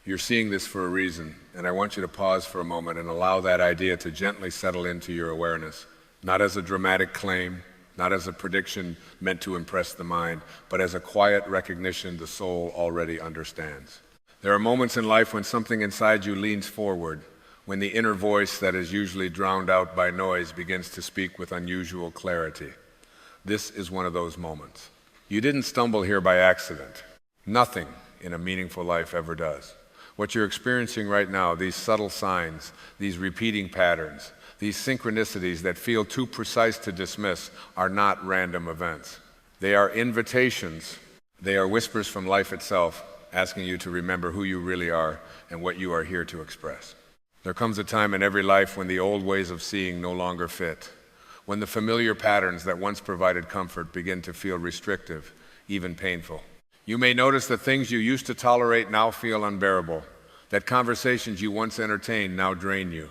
You're seeing this for a reason, and I want you to pause for a moment and allow that idea to gently settle into your awareness, not as a dramatic claim, not as a prediction meant to impress the mind, but as a quiet recognition the soul already understands. There are moments in life when something inside you leans forward, when the inner voice that is usually drowned out by noise begins to speak with unusual clarity. This is one of those moments. You didn't stumble here by accident. Nothing in a meaningful life ever does. What you're experiencing right now, these subtle signs, these repeating patterns, these synchronicities that feel too precise to dismiss, are not random events. They are invitations. They are whispers from life itself, asking you to remember who you really are and what you are here to express. There comes a time in every life when the old ways of seeing no longer fit, when the familiar patterns that once provided comfort begin to feel restrictive, even painful. You may notice that things you used to tolerate now feel unbearable, that conversations you once entertained now drain you,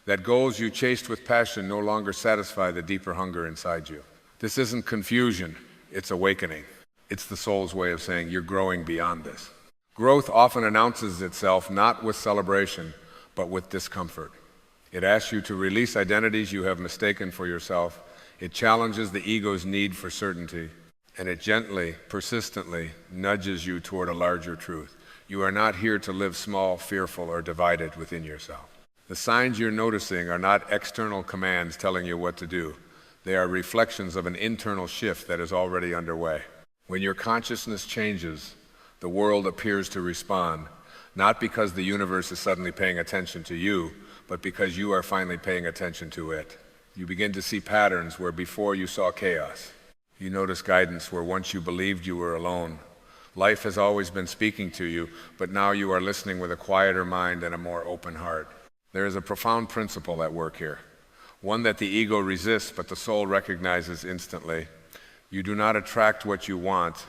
that goals you chased with passion no longer satisfy the deeper hunger inside you. This isn't confusion, it's awakening. It's the soul's way of saying you're growing beyond this. Growth often announces itself not with celebration, but with discomfort. It asks you to release identities you have mistaken for yourself. It challenges the ego's need for certainty, and it gently, persistently nudges you toward a larger truth. You are not here to live small, fearful, or divided within yourself. The signs you're noticing are not external commands telling you what to do. They are reflections of an internal shift that is already underway. When your consciousness changes, the world appears to respond, not because the universe is suddenly paying attention to you, but because you are finally paying attention to it. You begin to see patterns where before you saw chaos. You notice guidance where once you believed you were alone. Life has always been speaking to you, but now you are listening with a quieter mind and a more open heart. There is a profound principle at work here, one that the ego resists but the soul recognizes instantly. You do not attract what you want,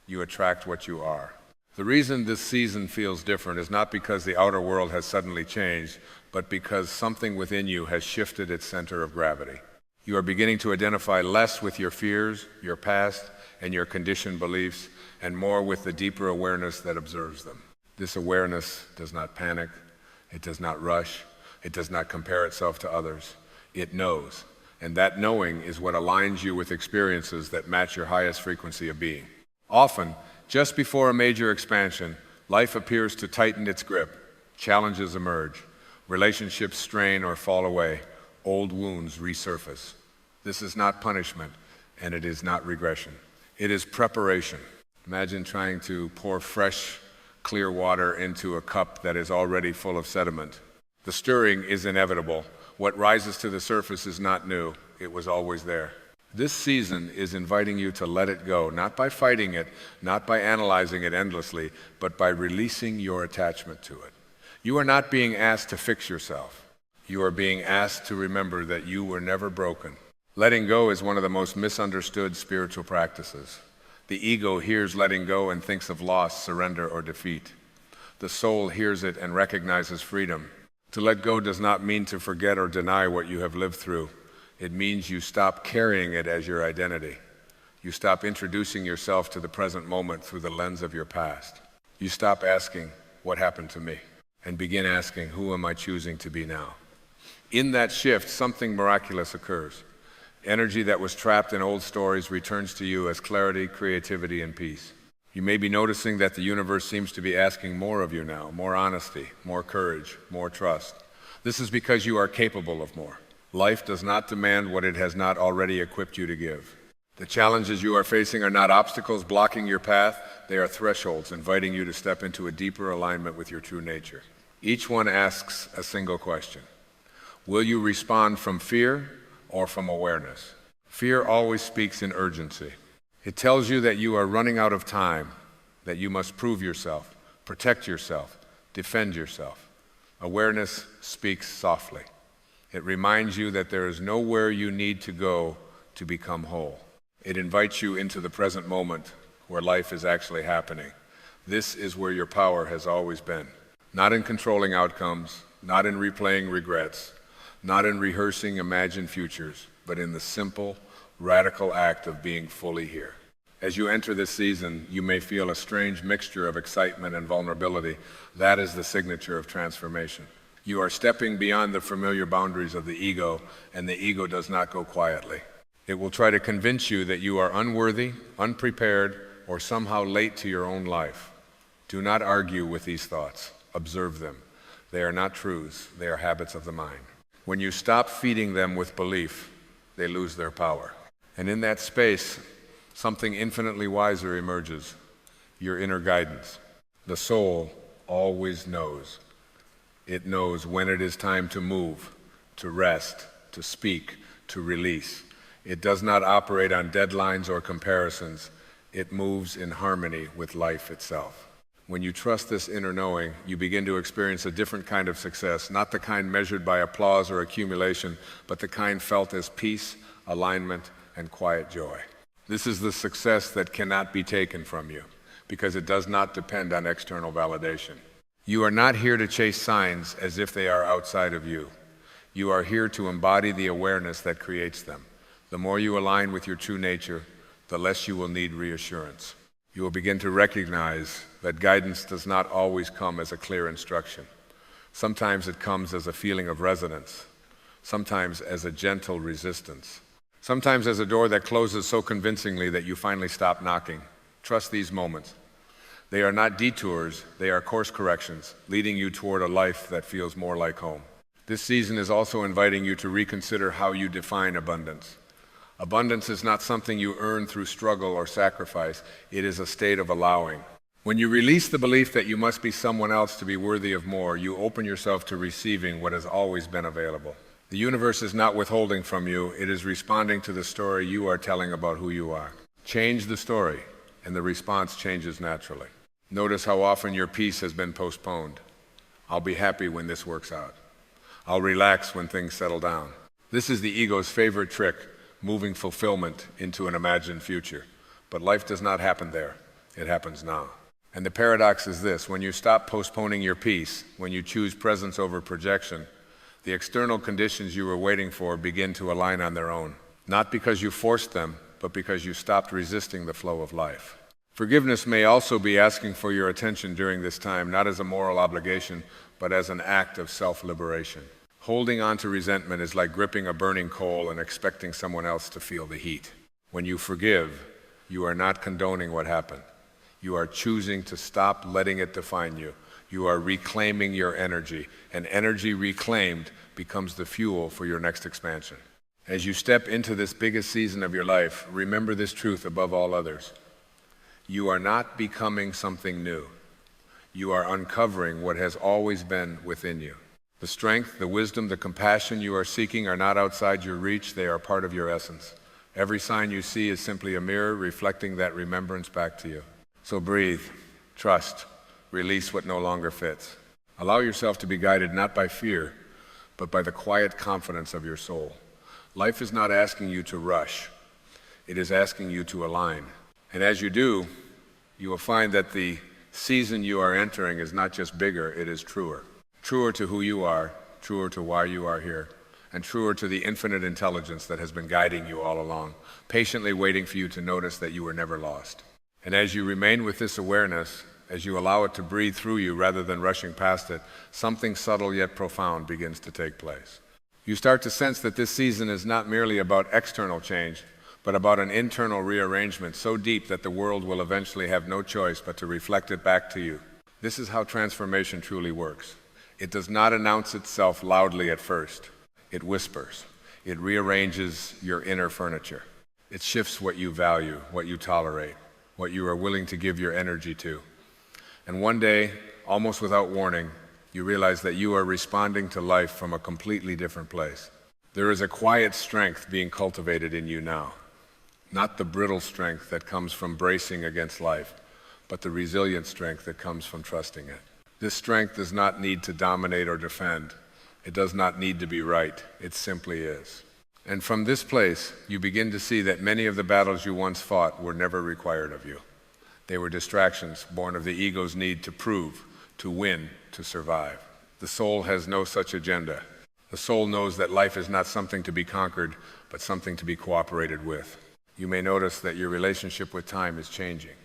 you attract what you are. The reason this season feels different is not because the outer world has suddenly changed, but because something within you has shifted its center of gravity. You are beginning to identify less with your fears, your past, and your conditioned beliefs, and more with the deeper awareness that observes them. This awareness does not panic, it does not rush, it does not compare itself to others. It knows, and that knowing is what aligns you with experiences that match your highest frequency of being. Often, just before a major expansion, life appears to tighten its grip. Challenges emerge. Relationships strain or fall away. Old wounds resurface. This is not punishment, and it is not regression. It is preparation. Imagine trying to pour fresh, clear water into a cup that is already full of sediment. The stirring is inevitable. What rises to the surface is not new. It was always there. This season is inviting you to let it go, not by fighting it, not by analyzing it endlessly, but by releasing your attachment to it. You are not being asked to fix yourself. You are being asked to remember that you were never broken. Letting go is one of the most misunderstood spiritual practices. The ego hears letting go and thinks of loss, surrender, or defeat. The soul hears it and recognizes freedom. To let go does not mean to forget or deny what you have lived through. It means you stop carrying it as your identity. You stop introducing yourself to the present moment through the lens of your past. You stop asking, "What happened to me?" and begin asking, "Who am I choosing to be now?" In that shift, something miraculous occurs. Energy that was trapped in old stories returns to you as clarity, creativity, and peace. You may be noticing that the universe seems to be asking more of you now, more honesty, more courage, more trust. This is because you are capable of more. Life does not demand what it has not already equipped you to give. The challenges you are facing are not obstacles blocking your path, they are thresholds inviting you to step into a deeper alignment with your true nature. Each one asks a single question. Will you respond from fear or from awareness? Fear always speaks in urgency. It tells you that you are running out of time, that you must prove yourself, protect yourself, defend yourself. Awareness speaks softly. It reminds you that there is nowhere you need to go to become whole. It invites you into the present moment where life is actually happening. This is where your power has always been. Not in controlling outcomes, not in replaying regrets, not in rehearsing imagined futures, but in the simple, radical act of being fully here. As you enter this season, you may feel a strange mixture of excitement and vulnerability. That is the signature of transformation. You are stepping beyond the familiar boundaries of the ego, and the ego does not go quietly. It will try to convince you that you are unworthy, unprepared, or somehow late to your own life. Do not argue with these thoughts. Observe them. They are not truths. They are habits of the mind. When you stop feeding them with belief, they lose their power. And in that space, something infinitely wiser emerges, your inner guidance. The soul always knows. It knows when it is time to move, to rest, to speak, to release. It does not operate on deadlines or comparisons. It moves in harmony with life itself. When you trust this inner knowing, you begin to experience a different kind of success, not the kind measured by applause or accumulation, but the kind felt as peace, alignment, and quiet joy. This is the success that cannot be taken from you, because it does not depend on external validation. You are not here to chase signs as if they are outside of you. You are here to embody the awareness that creates them. The more you align with your true nature, the less you will need reassurance. You will begin to recognize that guidance does not always come as a clear instruction. Sometimes it comes as a feeling of resonance, sometimes as a gentle resistance, sometimes as a door that closes so convincingly that you finally stop knocking. Trust these moments. They are not detours, they are course corrections, leading you toward a life that feels more like home. This season is also inviting you to reconsider how you define abundance. Abundance is not something you earn through struggle or sacrifice. It is a state of allowing. When you release the belief that you must be someone else to be worthy of more, you open yourself to receiving what has always been available. The universe is not withholding from you. It is responding to the story you are telling about who you are. Change the story, and the response changes naturally. Notice how often your peace has been postponed. I'll be happy when this works out. I'll relax when things settle down. This is the ego's favorite trick, moving fulfillment into an imagined future. But life does not happen there. It happens now. And the paradox is this: when you stop postponing your peace, when you choose presence over projection, the external conditions you were waiting for begin to align on their own. Not because you forced them, but because you stopped resisting the flow of life. Forgiveness may also be asking for your attention during this time, not as a moral obligation, but as an act of self-liberation. Holding on to resentment is like gripping a burning coal and expecting someone else to feel the heat. When you forgive, you are not condoning what happened. You are choosing to stop letting it define you. You are reclaiming your energy, and energy reclaimed becomes the fuel for your next expansion. As you step into this biggest season of your life, remember this truth above all others. You are not becoming something new. You are uncovering what has always been within you. The strength, the wisdom, the compassion you are seeking are not outside your reach. They are part of your essence. Every sign you see is simply a mirror reflecting that remembrance back to you. So breathe, trust, release what no longer fits. Allow yourself to be guided not by fear, but by the quiet confidence of your soul. Life is not asking you to rush. It is asking you to align. And as you do, you will find that the season you are entering is not just bigger, it is truer. Truer to who you are, truer to why you are here, and truer to the infinite intelligence that has been guiding you all along, patiently waiting for you to notice that you were never lost. And as you remain with this awareness, as you allow it to breathe through you rather than rushing past it, something subtle yet profound begins to take place. You start to sense that this season is not merely about external change, but about an internal rearrangement so deep that the world will eventually have no choice but to reflect it back to you. This is how transformation truly works. It does not announce itself loudly at first. It whispers. It rearranges your inner furniture. It shifts what you value, what you tolerate, what you are willing to give your energy to. And one day, almost without warning, you realize that you are responding to life from a completely different place. There is a quiet strength being cultivated in you now. Not the brittle strength that comes from bracing against life, but the resilient strength that comes from trusting it. This strength does not need to dominate or defend. It does not need to be right. It simply is. And from this place, you begin to see that many of the battles you once fought were never required of you. They were distractions born of the ego's need to prove, to win, to survive. The soul has no such agenda. The soul knows that life is not something to be conquered, but something to be cooperated with. You may notice that your relationship with time is changing.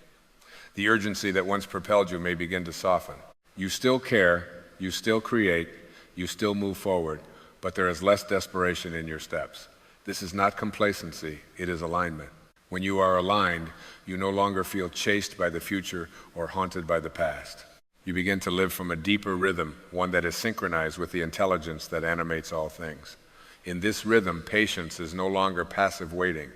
The urgency that once propelled you may begin to soften. You still care, you still create, you still move forward, but there is less desperation in your steps. This is not complacency, it is alignment. When you are aligned, you no longer feel chased by the future or haunted by the past. You begin to live from a deeper rhythm, one that is synchronized with the intelligence that animates all things. In this rhythm, patience is no longer passive waiting,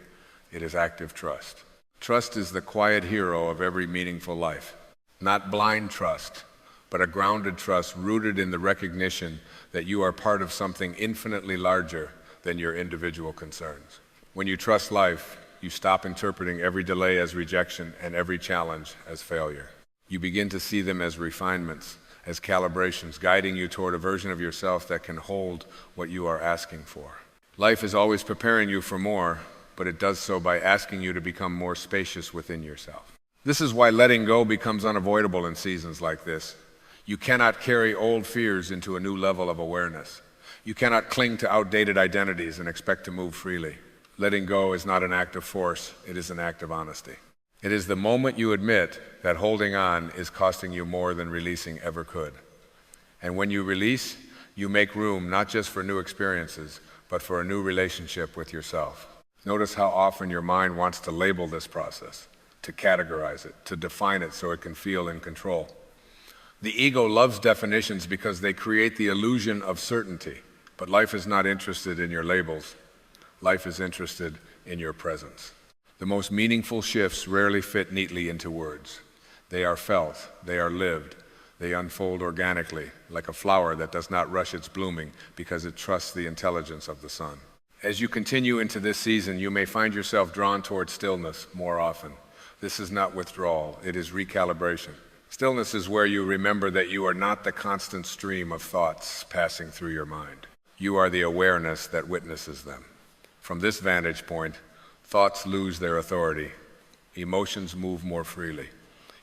it is active trust. Trust is the quiet hero of every meaningful life. Not blind trust, but a grounded trust rooted in the recognition that you are part of something infinitely larger than your individual concerns. When you trust life, you stop interpreting every delay as rejection and every challenge as failure. You begin to see them as refinements, as calibrations, guiding you toward a version of yourself that can hold what you are asking for. Life is always preparing you for more, but it does so by asking you to become more spacious within yourself. This is why letting go becomes unavoidable in seasons like this. You cannot carry old fears into a new level of awareness. You cannot cling to outdated identities and expect to move freely. Letting go is not an act of force, it is an act of honesty. It is the moment you admit that holding on is costing you more than releasing ever could. And when you release, you make room not just for new experiences, but for a new relationship with yourself. Notice how often your mind wants to label this process, to categorize it, to define it so it can feel in control. The ego loves definitions because they create the illusion of certainty, but life is not interested in your labels. Life is interested in your presence. The most meaningful shifts rarely fit neatly into words. They are felt, they are lived, they unfold organically, like a flower that does not rush its blooming because it trusts the intelligence of the sun. As you continue into this season, you may find yourself drawn toward stillness more often. This is not withdrawal, it is recalibration. Stillness is where you remember that you are not the constant stream of thoughts passing through your mind. You are the awareness that witnesses them. From this vantage point, thoughts lose their authority. Emotions move more freely.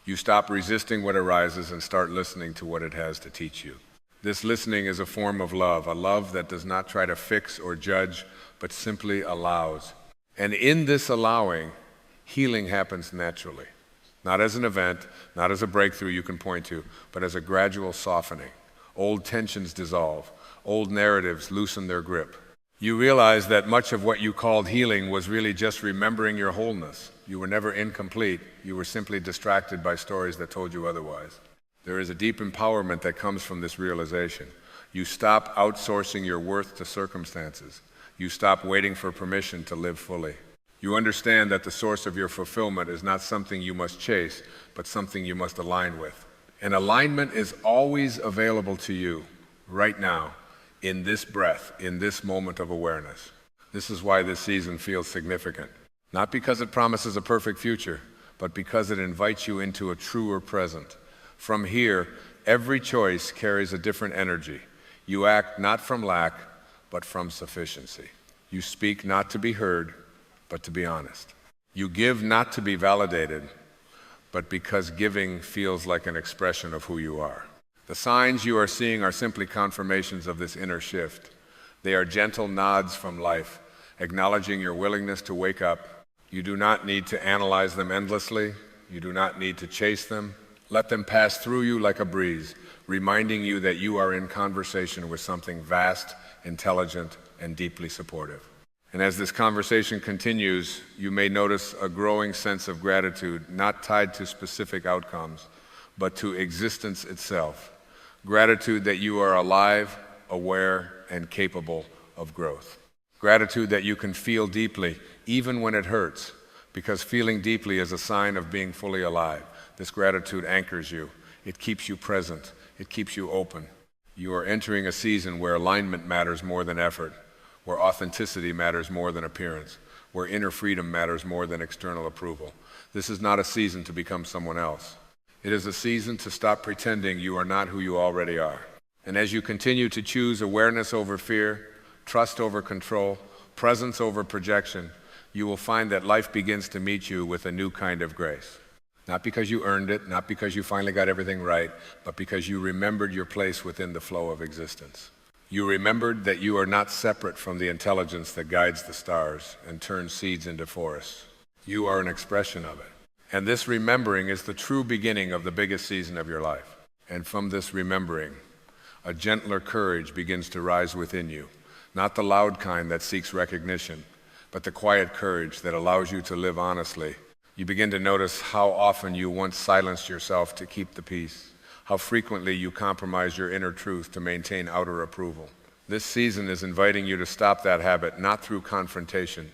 You stop resisting what arises and start listening to what it has to teach you. This listening is a form of love, a love that does not try to fix or judge, but simply allows. And in this allowing, healing happens naturally. Not as an event, not as a breakthrough you can point to, but as a gradual softening. Old tensions dissolve. Old narratives loosen their grip. You realize that much of what you called healing was really just remembering your wholeness. You were never incomplete. You were simply distracted by stories that told you otherwise. There is a deep empowerment that comes from this realization. You stop outsourcing your worth to circumstances. You stop waiting for permission to live fully. You understand that the source of your fulfillment is not something you must chase, but something you must align with. And alignment is always available to you, right now, in this breath, in this moment of awareness. This is why this season feels significant. Not because it promises a perfect future, but because it invites you into a truer present. From here, every choice carries a different energy. You act not from lack, but from sufficiency. You speak not to be heard, but to be honest. You give not to be validated, but because giving feels like an expression of who you are. The signs you are seeing are simply confirmations of this inner shift. They are gentle nods from life, acknowledging your willingness to wake up. You do not need to analyze them endlessly. You do not need to chase them. Let them pass through you like a breeze, reminding you that you are in conversation with something vast, intelligent, and deeply supportive. And as this conversation continues, you may notice a growing sense of gratitude, not tied to specific outcomes, but to existence itself. Gratitude that you are alive, aware, and capable of growth. Gratitude that you can feel deeply, even when it hurts, because feeling deeply is a sign of being fully alive. This gratitude anchors you. It keeps you present. It keeps you open. You are entering a season where alignment matters more than effort, where authenticity matters more than appearance, where inner freedom matters more than external approval. This is not a season to become someone else. It is a season to stop pretending you are not who you already are. And as you continue to choose awareness over fear, trust over control, presence over projection, you will find that life begins to meet you with a new kind of grace. Not because you earned it, not because you finally got everything right, but because you remembered your place within the flow of existence. You remembered that you are not separate from the intelligence that guides the stars and turns seeds into forests. You are an expression of it. And this remembering is the true beginning of the biggest season of your life. And from this remembering, a gentler courage begins to rise within you, not the loud kind that seeks recognition, but the quiet courage that allows you to live honestly. You begin to notice how often you once silenced yourself to keep the peace, how frequently you compromise your inner truth to maintain outer approval. This season is inviting you to stop that habit, not through confrontation,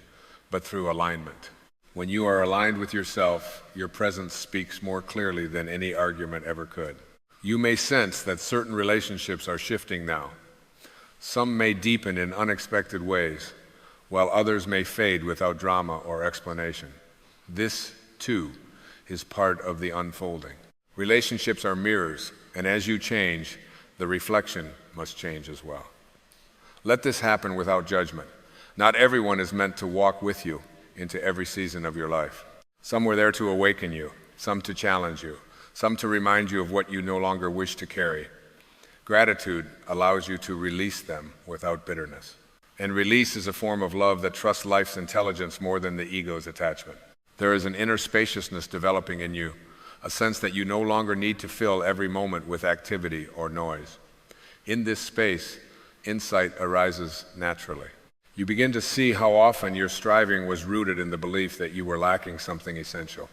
but through alignment. When you are aligned with yourself, your presence speaks more clearly than any argument ever could. You may sense that certain relationships are shifting now. Some may deepen in unexpected ways, while others may fade without drama or explanation. This, too, is part of the unfolding. Relationships are mirrors, and as you change, the reflection must change as well. Let this happen without judgment. Not everyone is meant to walk with you into every season of your life. Some were there to awaken you, some to challenge you, some to remind you of what you no longer wish to carry. Gratitude allows you to release them without bitterness. And release is a form of love that trusts life's intelligence more than the ego's attachment. There is an inner spaciousness developing in you, a sense that you no longer need to fill every moment with activity or noise. In this space, insight arises naturally. You begin to see how often your striving was rooted in the belief that you were lacking something essential.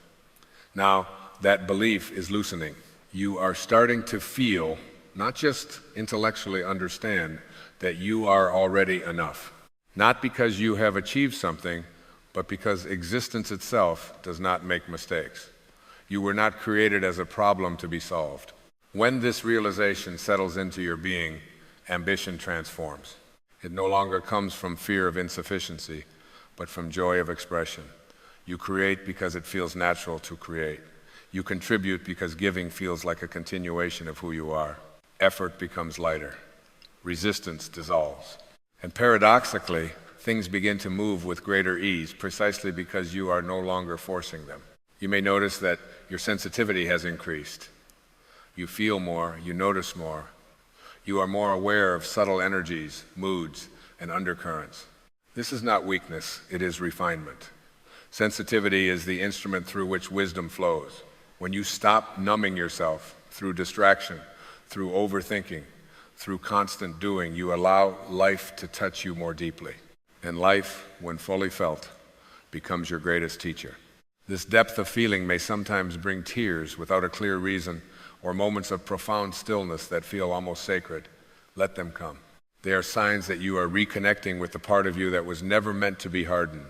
Now, that belief is loosening. You are starting to feel, not just intellectually understand, that you are already enough. Not because you have achieved something, but because existence itself does not make mistakes. You were not created as a problem to be solved. When this realization settles into your being, ambition transforms. It no longer comes from fear of insufficiency, but from joy of expression. You create because it feels natural to create. You contribute because giving feels like a continuation of who you are. Effort becomes lighter. Resistance dissolves. And paradoxically, things begin to move with greater ease, precisely because you are no longer forcing them. You may notice that your sensitivity has increased. You feel more, you notice more. You are more aware of subtle energies, moods, and undercurrents. This is not weakness, it is refinement. Sensitivity is the instrument through which wisdom flows. When you stop numbing yourself through distraction, through overthinking, through constant doing, you allow life to touch you more deeply. And life, when fully felt, becomes your greatest teacher. This depth of feeling may sometimes bring tears without a clear reason, or moments of profound stillness that feel almost sacred. Let them come. They are signs that you are reconnecting with the part of you that was never meant to be hardened.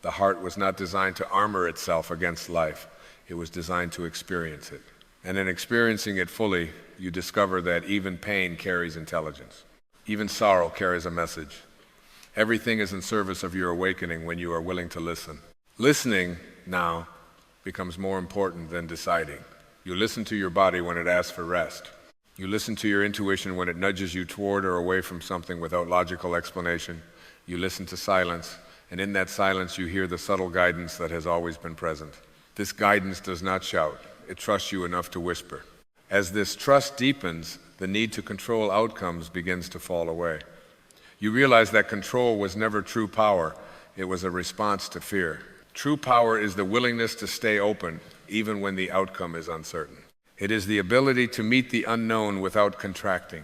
The heart was not designed to armor itself against life. It was designed to experience it. And in experiencing it fully, you discover that even pain carries intelligence. Even sorrow carries a message. Everything is in service of your awakening when you are willing to listen. Listening now becomes more important than deciding. You listen to your body when it asks for rest. You listen to your intuition when it nudges you toward or away from something without logical explanation. You listen to silence, and in that silence you hear the subtle guidance that has always been present. This guidance does not shout. It trusts you enough to whisper. As this trust deepens, the need to control outcomes begins to fall away. You realize that control was never true power. It was a response to fear. True power is the willingness to stay open, even when the outcome is uncertain. It is the ability to meet the unknown without contracting.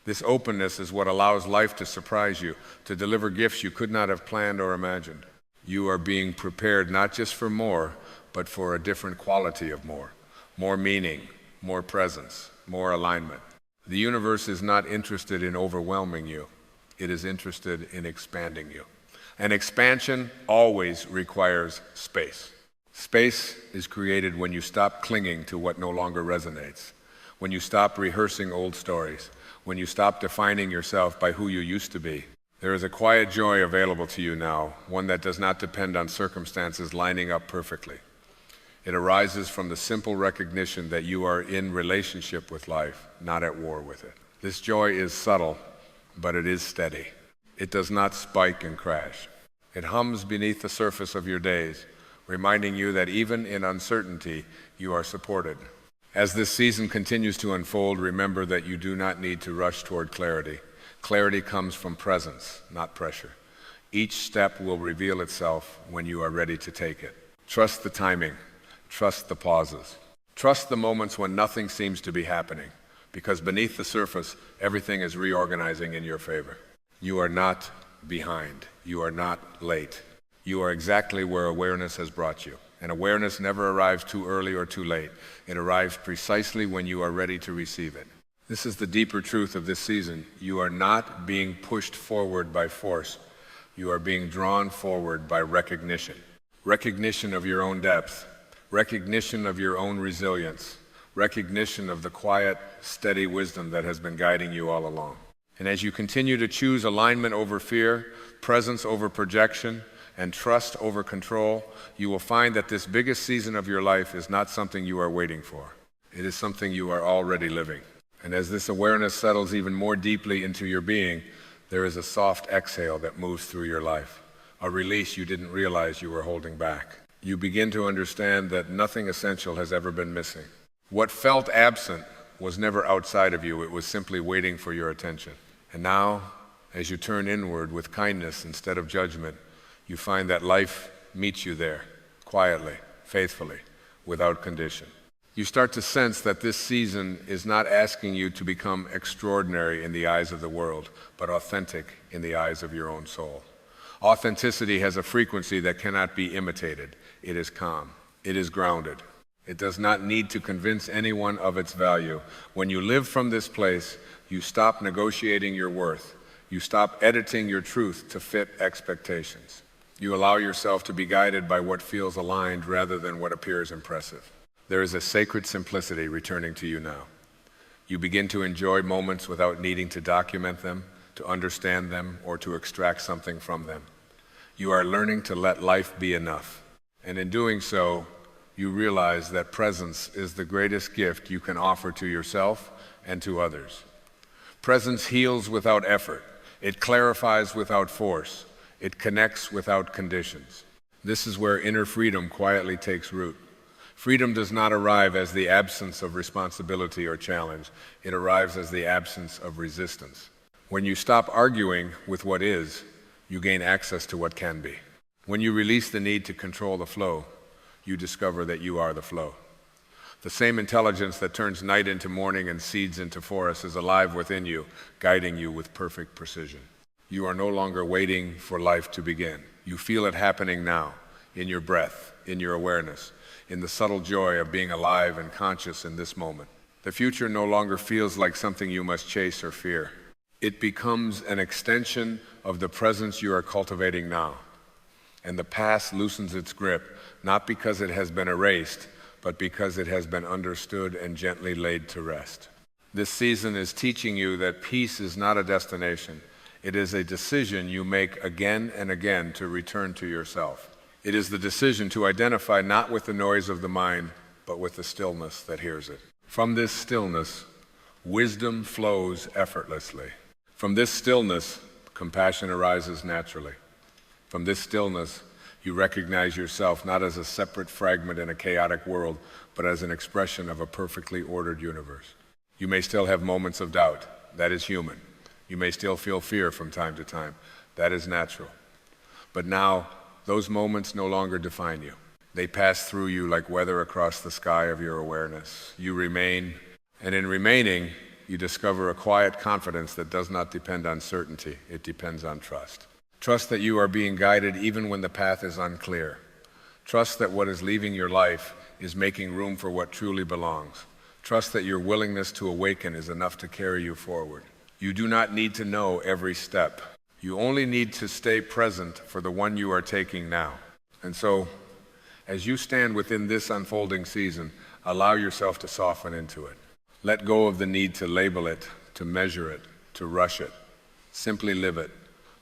This openness is what allows life to surprise you, to deliver gifts you could not have planned or imagined. You are being prepared not just for more, but for a different quality of more. More meaning, more presence, more alignment. The universe is not interested in overwhelming you. It is interested in expanding you. And expansion always requires space. Space is created when you stop clinging to what no longer resonates, when you stop rehearsing old stories, when you stop defining yourself by who you used to be. There is a quiet joy available to you now, one that does not depend on circumstances lining up perfectly. It arises from the simple recognition that you are in relationship with life, not at war with it. This joy is subtle, but it is steady. It does not spike and crash. It hums beneath the surface of your days, reminding you that even in uncertainty, you are supported. As this season continues to unfold, remember that you do not need to rush toward clarity. Clarity comes from presence, not pressure. Each step will reveal itself when you are ready to take it. Trust the timing. Trust the pauses. Trust the moments when nothing seems to be happening, because beneath the surface, everything is reorganizing in your favor. You are not behind. You are not late. You are exactly where awareness has brought you. And awareness never arrives too early or too late. It arrives precisely when you are ready to receive it. This is the deeper truth of this season. You are not being pushed forward by force. You are being drawn forward by recognition. Recognition of your own depth. Recognition of your own resilience. Recognition of the quiet, steady wisdom that has been guiding you all along. And as you continue to choose alignment over fear, presence over projection, and trust over control, you will find that this biggest season of your life is not something you are waiting for. It is something you are already living. And as this awareness settles even more deeply into your being, there is a soft exhale that moves through your life, a release you didn't realize you were holding back. You begin to understand that nothing essential has ever been missing. What felt absent was never outside of you. It was simply waiting for your attention. And now, as you turn inward with kindness instead of judgment, you find that life meets you there, quietly, faithfully, without condition. You start to sense that this season is not asking you to become extraordinary in the eyes of the world, but authentic in the eyes of your own soul. Authenticity has a frequency that cannot be imitated. It is calm. It is grounded. It does not need to convince anyone of its value. When you live from this place, you stop negotiating your worth. You stop editing your truth to fit expectations. You allow yourself to be guided by what feels aligned rather than what appears impressive. There is a sacred simplicity returning to you now. You begin to enjoy moments without needing to document them, to understand them, or to extract something from them. You are learning to let life be enough. And in doing so, you realize that presence is the greatest gift you can offer to yourself and to others. Presence heals without effort. It clarifies without force. It connects without conditions. This is where inner freedom quietly takes root. Freedom does not arrive as the absence of responsibility or challenge. It arrives as the absence of resistance. When you stop arguing with what is, you gain access to what can be. When you release the need to control the flow, you discover that you are the flow. The same intelligence that turns night into morning and seeds into forests is alive within you, guiding you with perfect precision. You are no longer waiting for life to begin. You feel it happening now, in your breath, in your awareness, in the subtle joy of being alive and conscious in this moment. The future no longer feels like something you must chase or fear. It becomes an extension of the presence you are cultivating now. And the past loosens its grip, not because it has been erased, but because it has been understood and gently laid to rest. This season is teaching you that peace is not a destination. It is a decision you make again and again to return to yourself. It is the decision to identify not with the noise of the mind, but with the stillness that hears it. From this stillness, wisdom flows effortlessly. From this stillness, compassion arises naturally. From this stillness, you recognize yourself not as a separate fragment in a chaotic world, but as an expression of a perfectly ordered universe. You may still have moments of doubt. That is human. You may still feel fear from time to time. That is natural. But now, those moments no longer define you. They pass through you like weather across the sky of your awareness. You remain, and in remaining, you discover a quiet confidence that does not depend on certainty. It depends on trust. Trust that you are being guided even when the path is unclear. Trust that what is leaving your life is making room for what truly belongs. Trust that your willingness to awaken is enough to carry you forward. You do not need to know every step. You only need to stay present for the one you are taking now. And so, as you stand within this unfolding season, allow yourself to soften into it. Let go of the need to label it, to measure it, to rush it. Simply live it.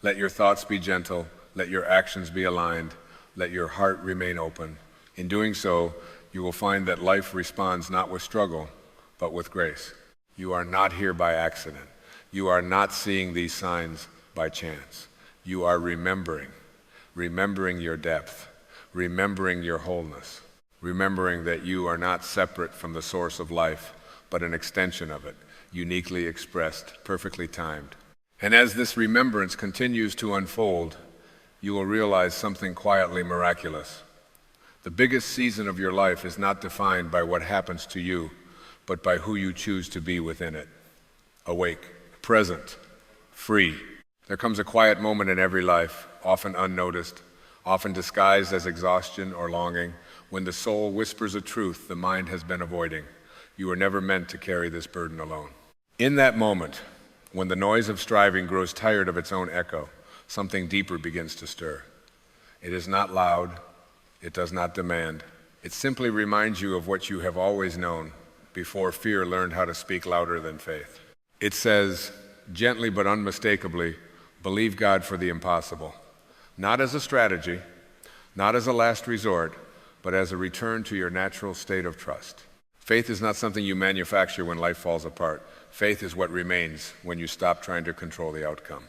Let your thoughts be gentle. Let your actions be aligned. Let your heart remain open. In doing so, you will find that life responds not with struggle, but with grace. You are not here by accident. You are not seeing these signs by chance. You are remembering your depth, remembering your wholeness, remembering that you are not separate from the source of life, but an extension of it, uniquely expressed, perfectly timed. And as this remembrance continues to unfold, you will realize something quietly miraculous. The biggest season of your life is not defined by what happens to you, but by who you choose to be within it. Awake, present, free. There comes a quiet moment in every life, often unnoticed, often disguised as exhaustion or longing, when the soul whispers a truth the mind has been avoiding. You were never meant to carry this burden alone. In that moment, when the noise of striving grows tired of its own echo, something deeper begins to stir. It is not loud, it does not demand. It simply reminds you of what you have always known before fear learned how to speak louder than faith. It says, gently but unmistakably, believe God for the impossible. Not as a strategy, not as a last resort, but as a return to your natural state of trust. Faith is not something you manufacture when life falls apart. Faith is what remains when you stop trying to control the outcome.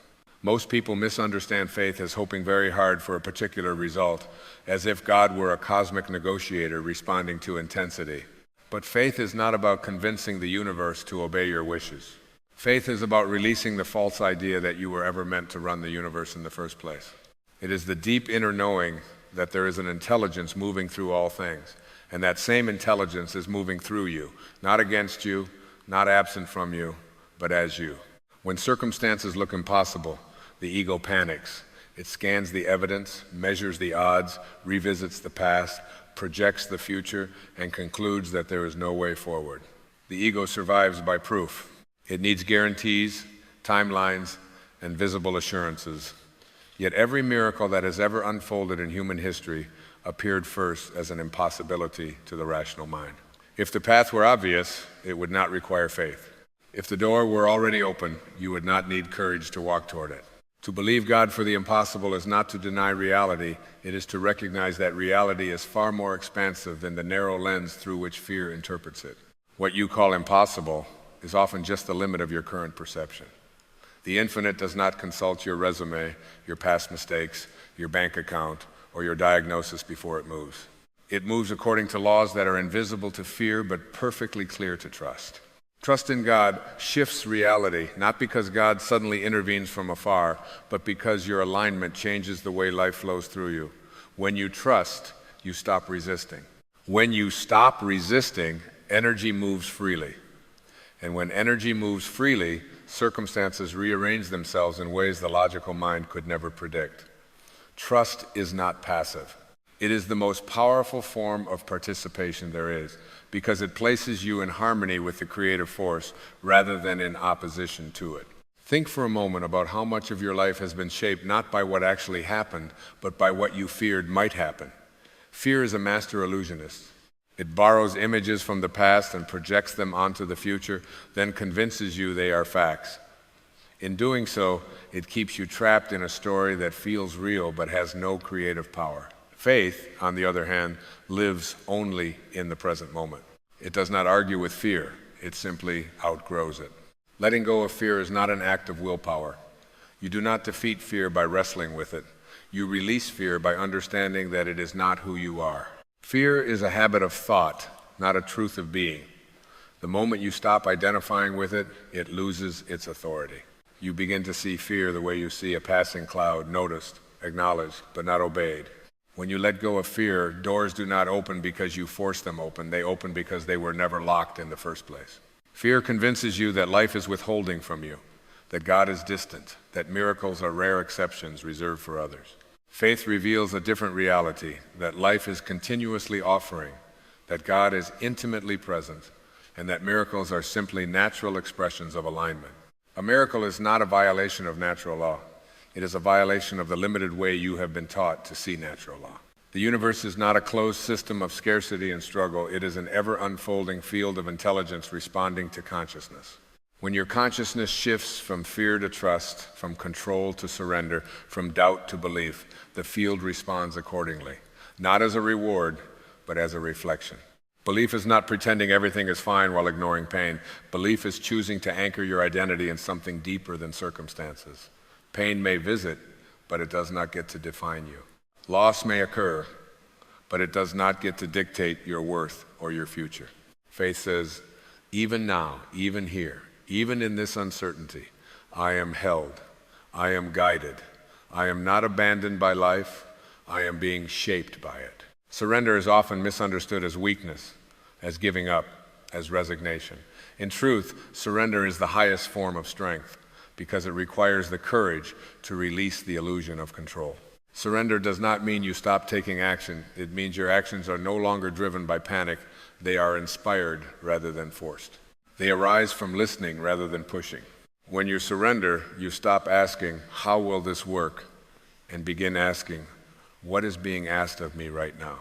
Most people misunderstand faith as hoping very hard for a particular result, as if God were a cosmic negotiator responding to intensity. But faith is not about convincing the universe to obey your wishes. Faith is about releasing the false idea that you were ever meant to run the universe in the first place. It is the deep inner knowing that there is an intelligence moving through all things, and that same intelligence is moving through you, not against you, not absent from you, but as you. When circumstances look impossible, the ego panics. It scans the evidence, measures the odds, revisits the past, projects the future, and concludes that there is no way forward. The ego survives by proof. It needs guarantees, timelines, and visible assurances. Yet every miracle that has ever unfolded in human history appeared first as an impossibility to the rational mind. If the path were obvious, it would not require faith. If the door were already open, you would not need courage to walk toward it. To believe God for the impossible is not to deny reality, it is to recognize that reality is far more expansive than the narrow lens through which fear interprets it. What you call impossible is often just the limit of your current perception. The infinite does not consult your resume, your past mistakes, your bank account, or your diagnosis before it moves. It moves according to laws that are invisible to fear but perfectly clear to trust. Trust in God shifts reality, not because God suddenly intervenes from afar, but because your alignment changes the way life flows through you. When you trust, you stop resisting. When you stop resisting, energy moves freely. And when energy moves freely, circumstances rearrange themselves in ways the logical mind could never predict. Trust is not passive. It is the most powerful form of participation there is, because it places you in harmony with the creative force rather than in opposition to it. Think for a moment about how much of your life has been shaped not by what actually happened, but by what you feared might happen. Fear is a master illusionist. It borrows images from the past and projects them onto the future, then convinces you they are facts. In doing so, it keeps you trapped in a story that feels real but has no creative power. Faith, on the other hand, lives only in the present moment. It does not argue with fear, it simply outgrows it. Letting go of fear is not an act of willpower. You do not defeat fear by wrestling with it. You release fear by understanding that it is not who you are. Fear is a habit of thought, not a truth of being. The moment you stop identifying with it, it loses its authority. You begin to see fear the way you see a passing cloud, noticed, acknowledged, but not obeyed. When you let go of fear, doors do not open because you force them open. They open because they were never locked in the first place. Fear convinces you that life is withholding from you, that God is distant, that miracles are rare exceptions reserved for others. Faith reveals a different reality, that life is continuously offering, that God is intimately present, and that miracles are simply natural expressions of alignment. A miracle is not a violation of natural law. It is a violation of the limited way you have been taught to see natural law. The universe is not a closed system of scarcity and struggle. It is an ever-unfolding field of intelligence responding to consciousness. When your consciousness shifts from fear to trust, from control to surrender, from doubt to belief, the field responds accordingly, not as a reward, but as a reflection. Belief is not pretending everything is fine while ignoring pain. Belief is choosing to anchor your identity in something deeper than circumstances. Pain may visit, but it does not get to define you. Loss may occur, but it does not get to dictate your worth or your future. Faith says, even now, even here, even in this uncertainty, I am held, I am guided, I am not abandoned by life, I am being shaped by it. Surrender is often misunderstood as weakness, as giving up, as resignation. In truth, surrender is the highest form of strength because it requires the courage to release the illusion of control. Surrender does not mean you stop taking action. It means your actions are no longer driven by panic. They are inspired rather than forced. They arise from listening rather than pushing. When you surrender, you stop asking, "How will this work?" and begin asking, "What is being asked of me right now?"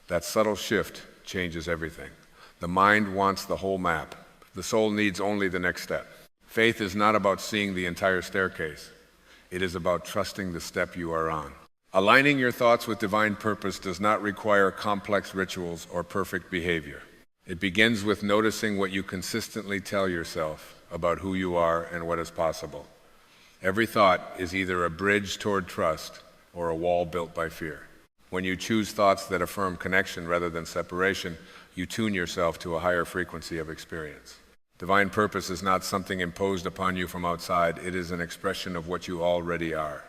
That subtle shift changes everything. The mind wants the whole map. The soul needs only the next step. Faith is not about seeing the entire staircase. It is about trusting the step you are on. Aligning your thoughts with divine purpose does not require complex rituals or perfect behavior. It begins with noticing what you consistently tell yourself about who you are and what is possible. Every thought is either a bridge toward trust or a wall built by fear. When you choose thoughts that affirm connection rather than separation, you tune yourself to a higher frequency of experience. Divine purpose is not something imposed upon you from outside. It is an expression of what you already are.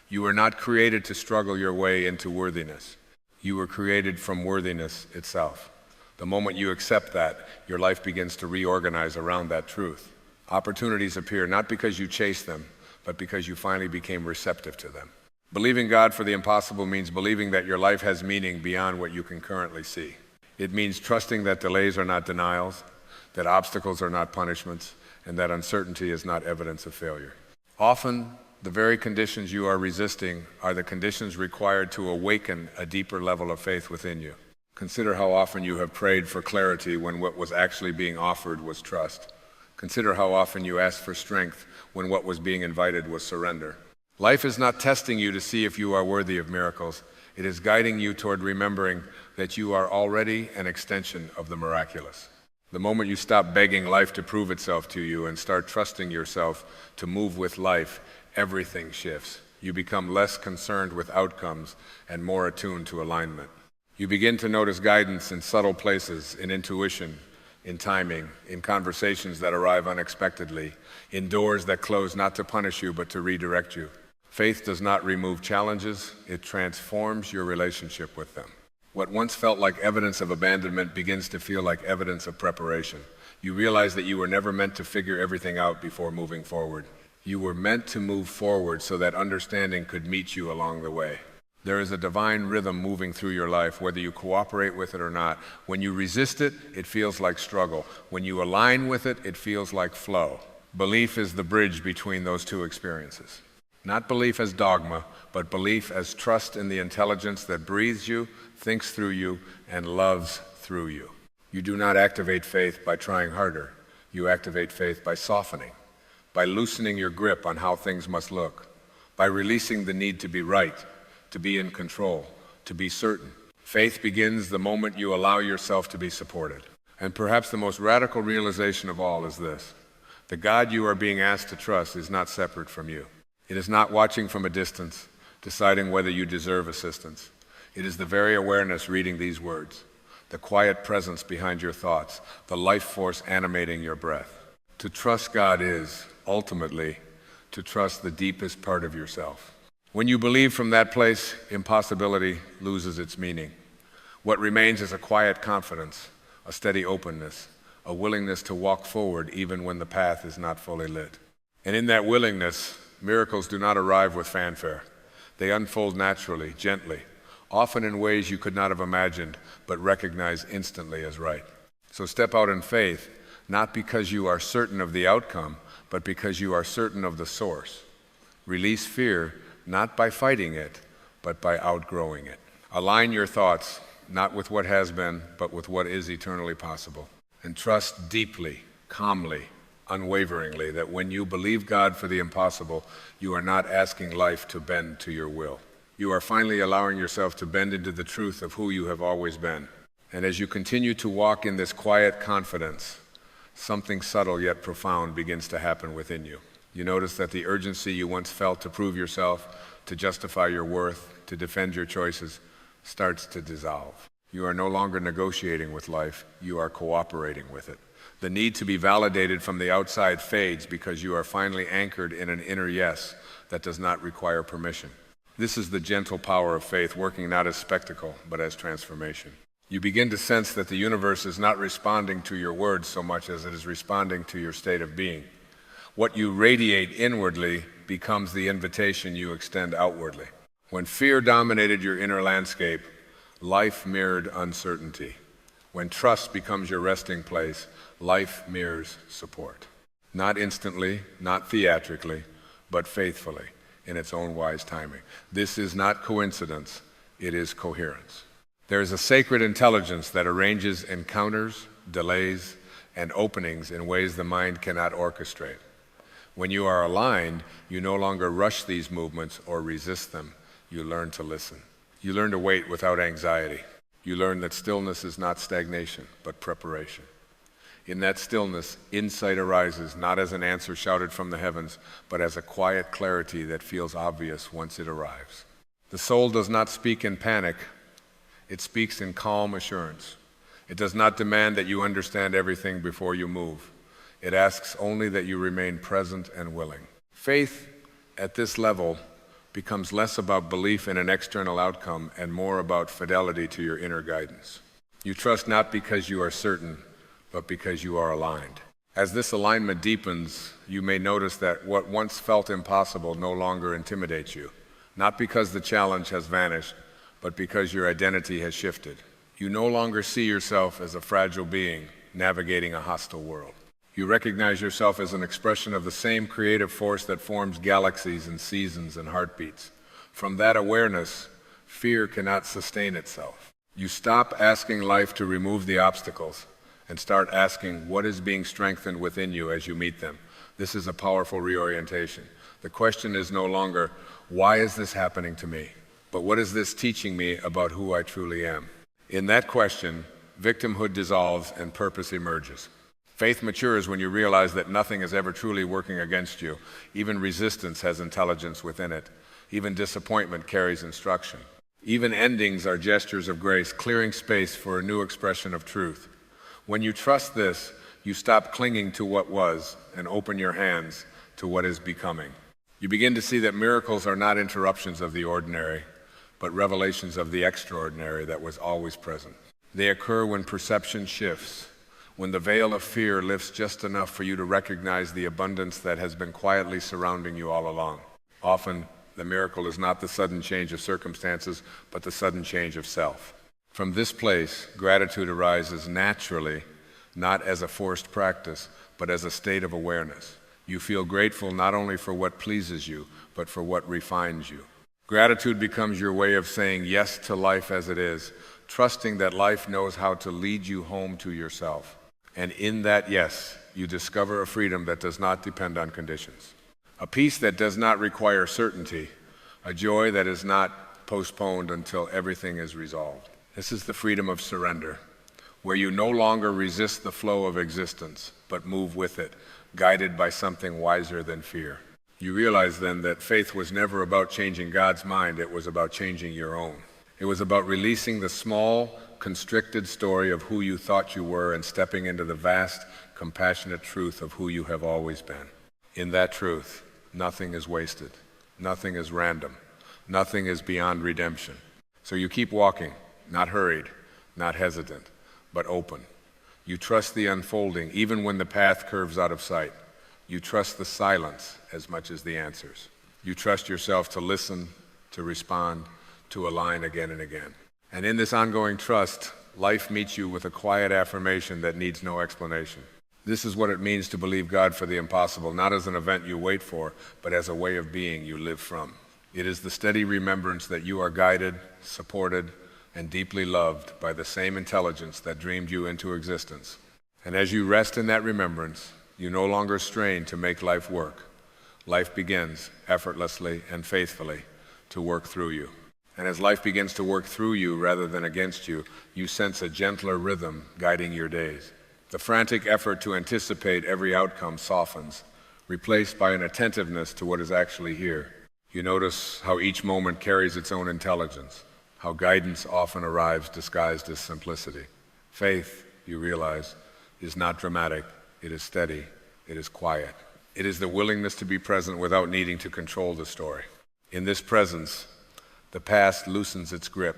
You were not created to struggle your way into worthiness. You were created from worthiness itself. The moment you accept that, your life begins to reorganize around that truth. Opportunities appear not because you chase them, but because you finally became receptive to them. Believing God for the impossible means believing that your life has meaning beyond what you can currently see. It means trusting that delays are not denials, that obstacles are not punishments, and that uncertainty is not evidence of failure. Often, the very conditions you are resisting are the conditions required to awaken a deeper level of faith within you. Consider how often you have prayed for clarity when what was actually being offered was trust. Consider how often you asked for strength when what was being invited was surrender. Life is not testing you to see if you are worthy of miracles. It is guiding you toward remembering that you are already an extension of the miraculous. The moment you stop begging life to prove itself to you and start trusting yourself to move with life, everything shifts. You become less concerned with outcomes and more attuned to alignment. You begin to notice guidance in subtle places, in intuition, in timing, in conversations that arrive unexpectedly, in doors that close not to punish you but to redirect you. Faith does not remove challenges, it transforms your relationship with them. What once felt like evidence of abandonment begins to feel like evidence of preparation. You realize that you were never meant to figure everything out before moving forward. You were meant to move forward so that understanding could meet you along the way. There is a divine rhythm moving through your life, whether you cooperate with it or not. When you resist it, it feels like struggle. When you align with it, it feels like flow. Belief is the bridge between those two experiences. Not belief as dogma, but belief as trust in the intelligence that breathes you, thinks through you, and loves through you. You do not activate faith by trying harder. You activate faith by softening, by loosening your grip on how things must look, by releasing the need to be right, to be in control, to be certain. Faith begins the moment you allow yourself to be supported. And perhaps the most radical realization of all is this: the God you are being asked to trust is not separate from you. It is not watching from a distance, deciding whether you deserve assistance. It is the very awareness reading these words, the quiet presence behind your thoughts, the life force animating your breath. To trust God is, ultimately, to trust the deepest part of yourself. When you believe from that place, impossibility loses its meaning. What remains is a quiet confidence, a steady openness, a willingness to walk forward even when the path is not fully lit. And in that willingness, miracles do not arrive with fanfare. They unfold naturally, gently, often in ways you could not have imagined, but recognize instantly as right. So step out in faith, not because you are certain of the outcome, but because you are certain of the source. Release fear, not by fighting it, but by outgrowing it. Align your thoughts, not with what has been, but with what is eternally possible. And trust deeply, calmly, unwaveringly, that when you believe God for the impossible, you are not asking life to bend to your will. You are finally allowing yourself to bend into the truth of who you have always been. And as you continue to walk in this quiet confidence, something subtle yet profound begins to happen within you. You notice that the urgency you once felt to prove yourself, to justify your worth, to defend your choices, starts to dissolve. You are no longer negotiating with life, you are cooperating with it. The need to be validated from the outside fades because you are finally anchored in an inner yes that does not require permission. This is the gentle power of faith, working not as spectacle, but as transformation. You begin to sense that the universe is not responding to your words so much as it is responding to your state of being. What you radiate inwardly becomes the invitation you extend outwardly. When fear dominated your inner landscape, life mirrored uncertainty. When trust becomes your resting place, life mirrors support. Not instantly, not theatrically, but faithfully, in its own wise timing. This is not coincidence, it is coherence. There is a sacred intelligence that arranges encounters, delays, and openings in ways the mind cannot orchestrate. When you are aligned, you no longer rush these movements or resist them. You learn to listen. You learn to wait without anxiety. You learn that stillness is not stagnation, but preparation. In that stillness, insight arises not as an answer shouted from the heavens, but as a quiet clarity that feels obvious once it arrives. The soul does not speak in panic. It speaks in calm assurance. It does not demand that you understand everything before you move. It asks only that you remain present and willing. Faith at this level becomes less about belief in an external outcome and more about fidelity to your inner guidance. You trust not because you are certain, but because you are aligned. As this alignment deepens, you may notice that what once felt impossible no longer intimidates you, not because the challenge has vanished, but because your identity has shifted. You no longer see yourself as a fragile being navigating a hostile world. You recognize yourself as an expression of the same creative force that forms galaxies and seasons and heartbeats. From that awareness, fear cannot sustain itself. You stop asking life to remove the obstacles and start asking what is being strengthened within you as you meet them. This is a powerful reorientation. The question is no longer, why is this happening to me? But what is this teaching me about who I truly am? In that question, victimhood dissolves and purpose emerges. Faith matures when you realize that nothing is ever truly working against you. Even resistance has intelligence within it. Even disappointment carries instruction. Even endings are gestures of grace, clearing space for a new expression of truth. When you trust this, you stop clinging to what was and open your hands to what is becoming. You begin to see that miracles are not interruptions of the ordinary, but revelations of the extraordinary that was always present. They occur when perception shifts, when the veil of fear lifts just enough for you to recognize the abundance that has been quietly surrounding you all along. Often, the miracle is not the sudden change of circumstances, but the sudden change of self. From this place, gratitude arises naturally, not as a forced practice, but as a state of awareness. You feel grateful not only for what pleases you, but for what refines you. Gratitude becomes your way of saying yes to life as it is, trusting that life knows how to lead you home to yourself. And in that yes, you discover a freedom that does not depend on conditions. A peace that does not require certainty. A joy that is not postponed until everything is resolved. This is the freedom of surrender, where you no longer resist the flow of existence, but move with it, guided by something wiser than fear. You realize then that faith was never about changing God's mind, it was about changing your own. It was about releasing the small, constricted story of who you thought you were and stepping into the vast, compassionate truth of who you have always been. In that truth, nothing is wasted, nothing is random, nothing is beyond redemption. So you keep walking, not hurried, not hesitant, but open. You trust the unfolding even when the path curves out of sight. You trust the silence as much as the answers. You trust yourself to listen, to respond, to align again and again. And in this ongoing trust, life meets you with a quiet affirmation that needs no explanation. This is what it means to believe God for the impossible, not as an event you wait for, but as a way of being you live from. It is the steady remembrance that you are guided, supported, and deeply loved by the same intelligence that dreamed you into existence. And as you rest in that remembrance, you no longer strain to make life work. Life begins effortlessly and faithfully to work through you. And as life begins to work through you rather than against you, you sense a gentler rhythm guiding your days. The frantic effort to anticipate every outcome softens, replaced by an attentiveness to what is actually here. You notice how each moment carries its own intelligence, how guidance often arrives disguised as simplicity. Faith, you realize, is not dramatic, it is steady, it is quiet. It is the willingness to be present without needing to control the story. In this presence, The past loosens its grip.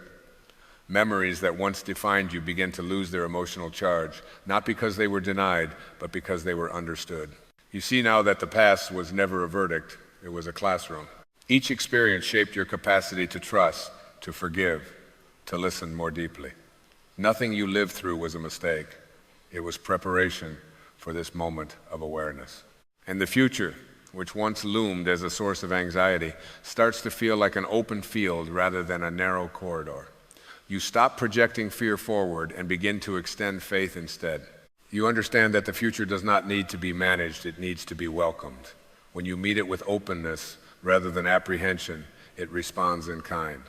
Memories that once defined you begin to lose their emotional charge, not because they were denied, but because they were understood. You see now that the past was never a verdict, it was a classroom. Each experience shaped your capacity to trust, to forgive, to listen more deeply. Nothing you lived through was a mistake. It was preparation for this moment of awareness. And the future, which once loomed as a source of anxiety, starts to feel like an open field rather than a narrow corridor. You stop projecting fear forward and begin to extend faith instead. You understand that the future does not need to be managed, it needs to be welcomed. When you meet it with openness rather than apprehension, it responds in kind.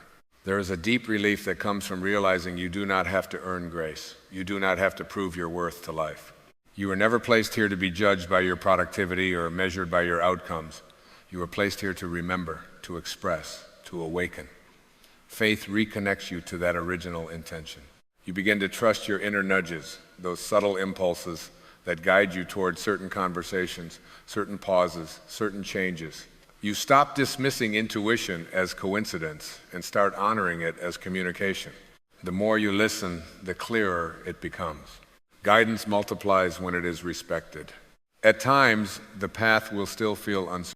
There is a deep relief that comes from realizing you do not have to earn grace. You do not have to prove your worth to life. You were never placed here to be judged by your productivity or measured by your outcomes. You were placed here to remember, to express, to awaken. Faith reconnects you to that original intention. You begin to trust your inner nudges, those subtle impulses that guide you toward certain conversations, certain pauses, certain changes. You stop dismissing intuition as coincidence and start honoring it as communication. The more you listen, the clearer it becomes. Guidance multiplies when it is respected. At times, the path will still feel uncertain.